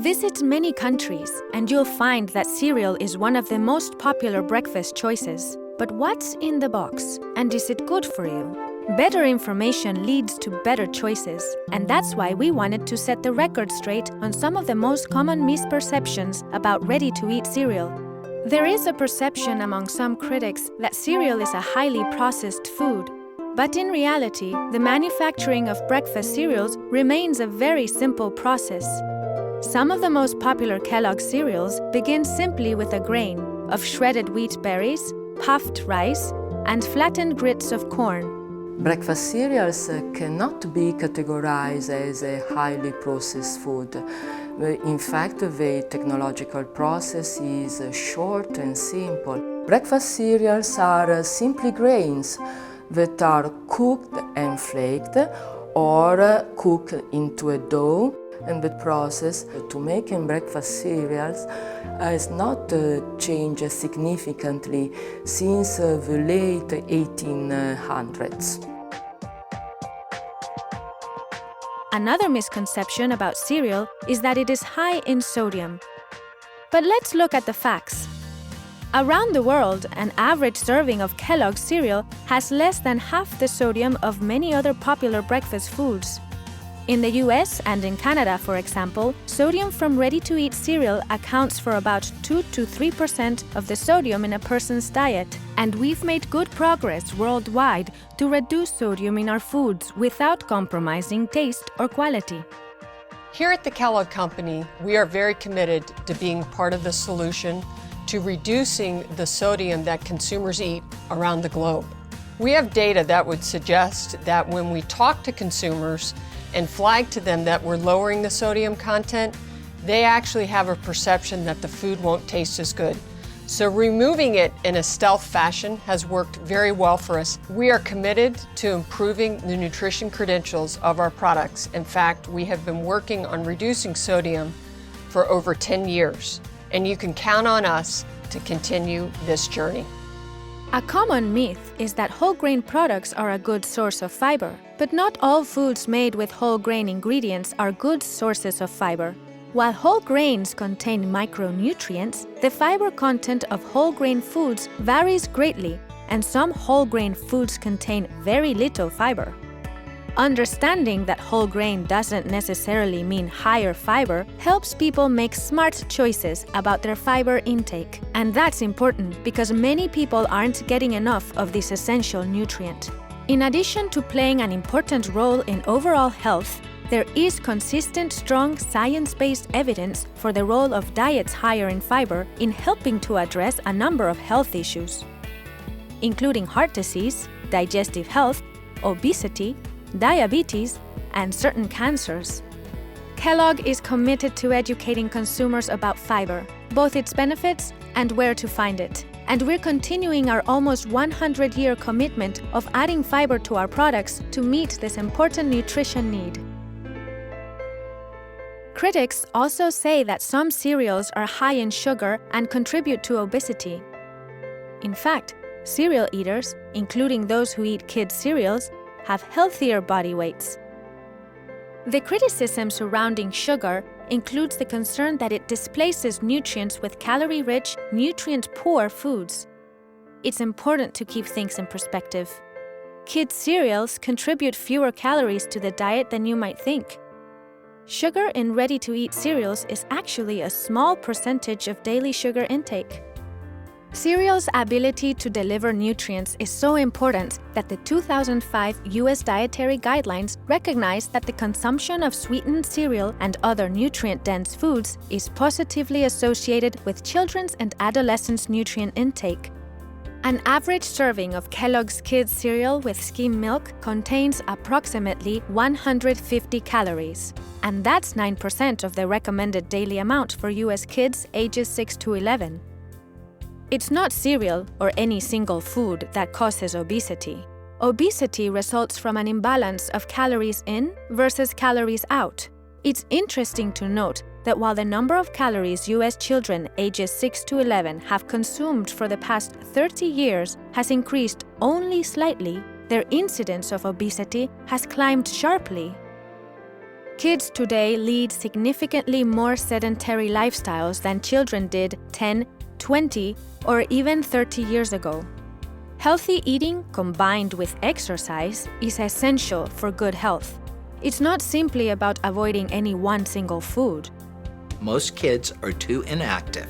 Visit many countries, and you'll find that cereal is one of the most popular breakfast choices. But what's in the box, and is it good for you? Better information leads to better choices, and that's why we wanted to set the record straight on some of the most common misperceptions about ready-to-eat cereal. There is a perception among some critics that cereal is a highly processed food. But in reality, the manufacturing of breakfast cereals remains a very simple process. Some of the most popular Kellogg cereals begin simply with a grain of shredded wheat berries, puffed rice, and flattened grits of corn. Breakfast cereals cannot be categorized as a highly processed food. In fact, the technological process is short and simple. Breakfast cereals are simply grains that are cooked and flaked or cooked into a dough, and the process to making breakfast cereals has not changed significantly since the late 1800s. Another misconception about cereal is that it is high in sodium. But let's look at the facts. Around the world, an average serving of Kellogg cereal has less than half the sodium of many other popular breakfast foods. In the US and in Canada, for example, sodium from ready-to-eat cereal accounts for about 2 to 3% of the sodium in a person's diet, and we've made good progress worldwide to reduce sodium in our foods without compromising taste or quality. Here at the Kellogg Company, we are very committed to being part of the solution to reducing the sodium that consumers eat around the globe. We have data that would suggest that when we talk to consumers and flag to them that we're lowering the sodium content, they actually have a perception that the food won't taste as good. So removing it in a stealth fashion has worked very well for us. We are committed to improving the nutrition credentials of our products. In fact, we have been working on reducing sodium for over 10 years, and you can count on us to continue this journey. A common myth is that whole grain products are a good source of fiber, but not all foods made with whole grain ingredients are good sources of fiber. While whole grains contain micronutrients, the fiber content of whole grain foods varies greatly, and some whole grain foods contain very little fiber. Understanding that whole grain doesn't necessarily mean higher fiber helps people make smart choices about their fiber intake. And that's important because many people aren't getting enough of this essential nutrient. In addition to playing an important role in overall health, there is consistent, strong science-based evidence for the role of diets higher in fiber in helping to address a number of health issues, including heart disease, digestive health, obesity, diabetes, and certain cancers. Kellogg is committed to educating consumers about fiber, both its benefits and where to find it. And we're continuing our almost 100-year commitment of adding fiber to our products to meet this important nutrition need. Critics also say that some cereals are high in sugar and contribute to obesity. In fact, cereal eaters, including those who eat kids' cereals, have healthier body weights. The criticism surrounding sugar includes the concern that it displaces nutrients with calorie-rich, nutrient-poor foods. It's important to keep things in perspective. Kids' cereals contribute fewer calories to the diet than you might think. Sugar in ready-to-eat cereals is actually a small percentage of daily sugar intake. Cereal's ability to deliver nutrients is so important that the 2005 U.S. Dietary Guidelines recognize that the consumption of sweetened cereal and other nutrient-dense foods is positively associated with children's and adolescents' nutrient intake. An average serving of Kellogg's Kids cereal with skim milk contains approximately 150 calories, and that's 9% of the recommended daily amount for U.S. kids ages 6 to 11. It's not cereal or any single food that causes obesity. Obesity results from an imbalance of calories in versus calories out. It's interesting to note that while the number of calories U.S. children ages 6 to 11 have consumed for the past 30 years has increased only slightly, their incidence of obesity has climbed sharply. Kids today lead significantly more sedentary lifestyles than children did 10, 20, or even 30 years ago. Healthy eating combined with exercise is essential for good health. It's not simply about avoiding any one single food. Most kids are too inactive.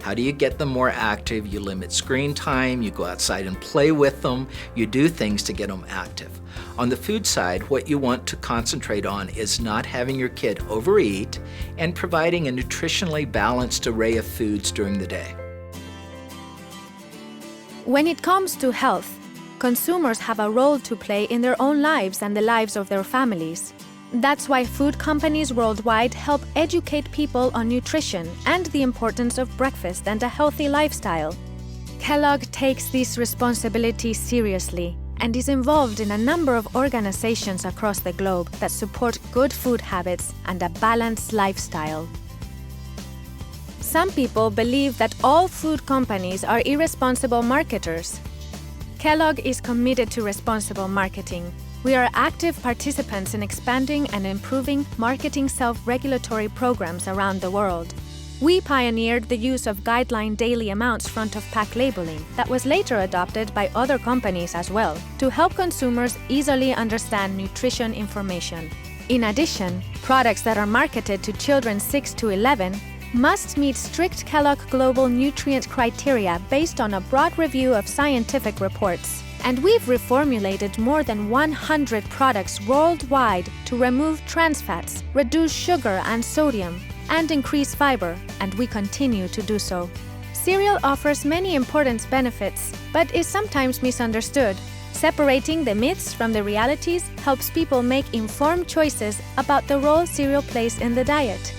How do you get them more active? You limit screen time, you go outside and play with them, you do things to get them active. On the food side, what you want to concentrate on is not having your kid overeat and providing a nutritionally balanced array of foods during the day. When it comes to health, consumers have a role to play in their own lives and the lives of their families. That's why food companies worldwide help educate people on nutrition and the importance of breakfast and a healthy lifestyle. Kellogg takes this responsibility seriously and is involved in a number of organizations across the globe that support good food habits and a balanced lifestyle. Some people believe that all food companies are irresponsible marketers. Kellogg is committed to responsible marketing. We are active participants in expanding and improving marketing self-regulatory programs around the world. We pioneered the use of guideline daily amounts front-of-pack labeling that was later adopted by other companies as well to help consumers easily understand nutrition information. In addition, products that are marketed to children 6 to 11 must meet strict Kellogg Global Nutrient criteria based on a broad review of scientific reports. And we've reformulated more than 100 products worldwide to remove trans fats, reduce sugar and sodium, and increase fiber, and we continue to do so. Cereal offers many important benefits, but is sometimes misunderstood. Separating the myths from the realities helps people make informed choices about the role cereal plays in the diet.